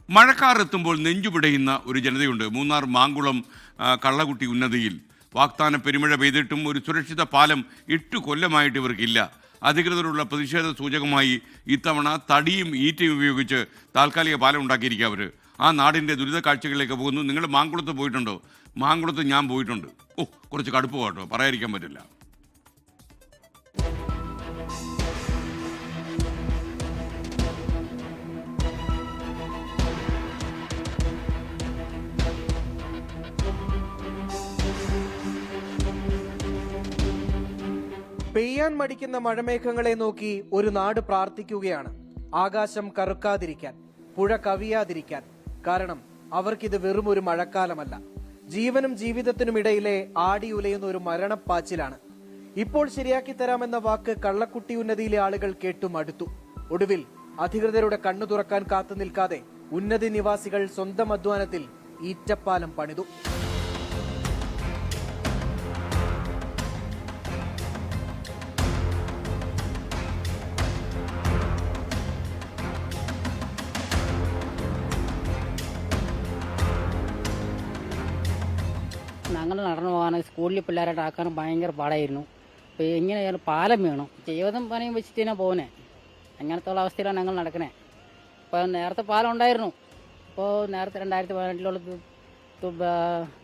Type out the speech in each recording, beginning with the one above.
മഴക്കാറെത്തുമ്പോൾ നെഞ്ചുപിടയുന്ന ഒരു ജനതയുണ്ട്. മൂന്നാർ മാങ്കുളം കള്ളകുട്ടി ഉന്നതിയിൽ വാഗ്ദാന പെരുമഴ പെയ്തിട്ടും ഒരു സുരക്ഷിത പാലം 8 കൊല്ലമായിട്ട് ഇവർക്കില്ല. അധികൃതരുള്ള പ്രതിഷേധ സൂചകമായി ഇത്തവണ തടിയും ഈറ്റയും ഉപയോഗിച്ച് താൽക്കാലിക പാലം ഉണ്ടാക്കിയിരിക്കുക അവർ. ആ നാടിൻ്റെ ദുരിത കാഴ്ചകളിലേക്ക് പോകുന്നു. നിങ്ങൾ മാങ്കുളത്ത് പോയിട്ടുണ്ടോ? മാങ്കുളത്ത് ഞാൻ പോയിട്ടുണ്ട്. കുറച്ച് കടുപ്പ് കേട്ടോ, പറയാതിരിക്കാൻ പറ്റില്ല. പെയ്യാൻ മടിക്കുന്ന മഴമേഘങ്ങളെ നോക്കി ഒരു നാട് പ്രാർത്ഥിക്കുകയാണ്. ആകാശം കറുക്കാതിരിക്കാൻ, പുഴ കവിയാതിരിക്കാൻ. കാരണം അവർക്കിത് വെറും ഒരു മഴക്കാലമല്ല, ജീവനും ജീവിതത്തിനുമിടയിലെ ആടിയുലയുന്ന ഒരു മരണപ്പാച്ചിലാണ്. ഇപ്പോൾ ശരിയാക്കി തരാമെന്ന വാക്ക് കള്ളക്കുട്ടി ഉന്നതിയിലെ ആളുകൾ കേട്ടു മടുത്തു. ഒടുവിൽ അധികൃതരുടെ കണ്ണു തുറക്കാൻ കാത്തു നിൽക്കാതെ ഉന്നതി നിവാസികൾ സ്വന്തം അധ്വാനത്തിൽ ഈറ്റപ്പാലം പണിതു. ഞങ്ങൾ നടന്നു പോകാൻ സ്കൂളിൽ പിള്ളേരായിട്ട് ആക്കാനും ഭയങ്കര പാടായിരുന്നു. അപ്പോൾ എങ്ങനെയാലും പാലം വേണം, ജീവിതം പണിയും വെച്ചിട്ട് തന്നെ പോകുന്നത്. അങ്ങനത്തെ ഉള്ള അവസ്ഥയിലാണ് ഞങ്ങൾ നടക്കുന്നത്. ഇപ്പോൾ നേരത്തെ പാലം ഉണ്ടായിരുന്നു. ഇപ്പോൾ നേരത്തെ 2018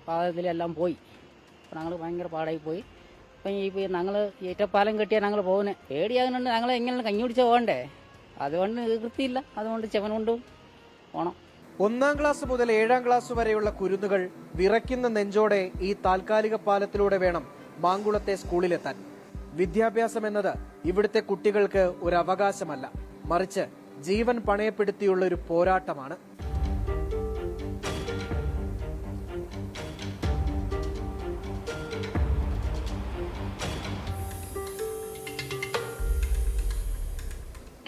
പാലത്തിലെല്ലാം പോയി. അപ്പോൾ ഞങ്ങൾ ഭയങ്കര പാടായി പോയി. അപ്പം ഈ ഞങ്ങൾ ഏറ്റപ്പാലം കെട്ടിയാൽ ഞങ്ങൾ പോകുന്നത് പേടിയാകുന്നുണ്ട്. ഞങ്ങൾ എങ്ങനെ കഞ്ഞി പിടിച്ചാൽ പോകണ്ടേ? അതുകൊണ്ട് വൃത്തിയില്ല, അതുകൊണ്ട് ചെവൻ കൊണ്ടും പോകണം. 1ാം ക്ലാസ് മുതൽ 7ാം ക്ലാസ് വരെയുള്ള കുരുന്നുകൾ വിറയ്ക്കുന്ന നെഞ്ചോടെ ഈ താൽക്കാലിക പാലത്തിലൂടെ വേണം മാങ്കുളത്തെ സ്കൂളിലെത്താൻ. വിദ്യാഭ്യാസം എന്നത് ഇവിടുത്തെ കുട്ടികൾക്ക് ഒരു അവകാശമല്ല, മറിച്ച് ജീവൻ പണയപ്പെടുത്തിയുള്ള ഒരു പോരാട്ടമാണ്.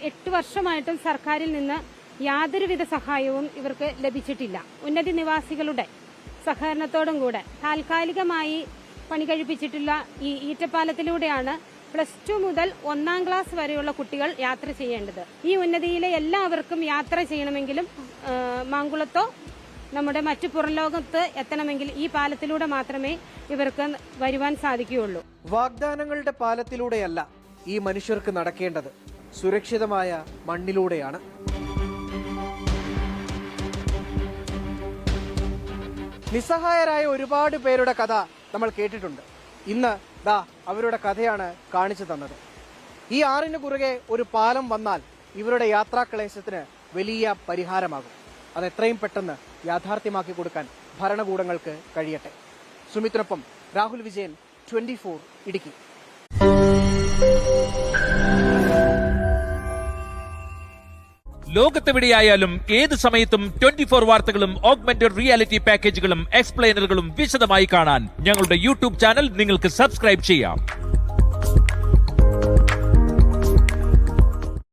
എട്ട് വർഷമായിട്ടും സർക്കാരിൽ നിന്ന് യാതൊരുവിധ സഹായവും ഇവർക്ക് ലഭിച്ചിട്ടില്ല. ഉന്നതി നിവാസികളുടെ സഹകരണത്തോടും കൂടെ താൽക്കാലികമായി പണി കഴിപ്പിച്ചിട്ടുള്ള ഈ ഈറ്റപ്പാലത്തിലൂടെയാണ് +2 മുതൽ 1ാം ക്ലാസ് വരെയുള്ള കുട്ടികൾ യാത്ര ചെയ്യേണ്ടത്. ഈ ഉന്നതിയിലെ എല്ലാവർക്കും യാത്ര ചെയ്യണമെങ്കിലും മാങ്കുളത്തോ നമ്മുടെ മറ്റു പുറംലോകത്ത് എത്തണമെങ്കിൽ ഈ പാലത്തിലൂടെ മാത്രമേ ഇവർക്ക് വരുവാൻ സാധിക്കുകയുള്ളൂ. വാഗ്ദാനങ്ങളുടെ പാലത്തിലൂടെയല്ല ഈ മനുഷ്യർക്ക് നടക്കേണ്ടത്, സുരക്ഷിതമായ മണ്ണിലൂടെയാണ്. നിസ്സഹായരായ ഒരുപാട് പേരുടെ കഥ നമ്മൾ കേട്ടിട്ടുണ്ട്. ഇന്ന് ദാ അവരുടെ കഥയാണ് കാണിച്ചു തന്നത്. ഈ ആറിന് കുറുകെ ഒരു പാലം വന്നാൽ ഇവരുടെ യാത്രാക്ലേശത്തിന് വലിയ പരിഹാരമാകും. അത് എത്രയും പെട്ടെന്ന് യാഥാർത്ഥ്യമാക്കി കൊടുക്കാൻ ഭരണകൂടങ്ങൾക്ക് കഴിയട്ടെ. സുമിത്തിനൊപ്പം രാഹുൽ വിജയൻ, 24 ഇടുക്കി. ലോകത്തെവിടെയായാലും ഏത് സമയത്തും 24 വാർത്തകളും ഓഗ്മെന്റഡ് റിയാലിറ്റി പാക്കേജുകളും എക്സ്പ്ലെയിനറുകളും വിശദമായി കാണാൻ ഞങ്ങളുടെ യൂട്യൂബ് ചാനൽ നിങ്ങൾക്ക് സബ്സ്ക്രൈബ് ചെയ്യാം.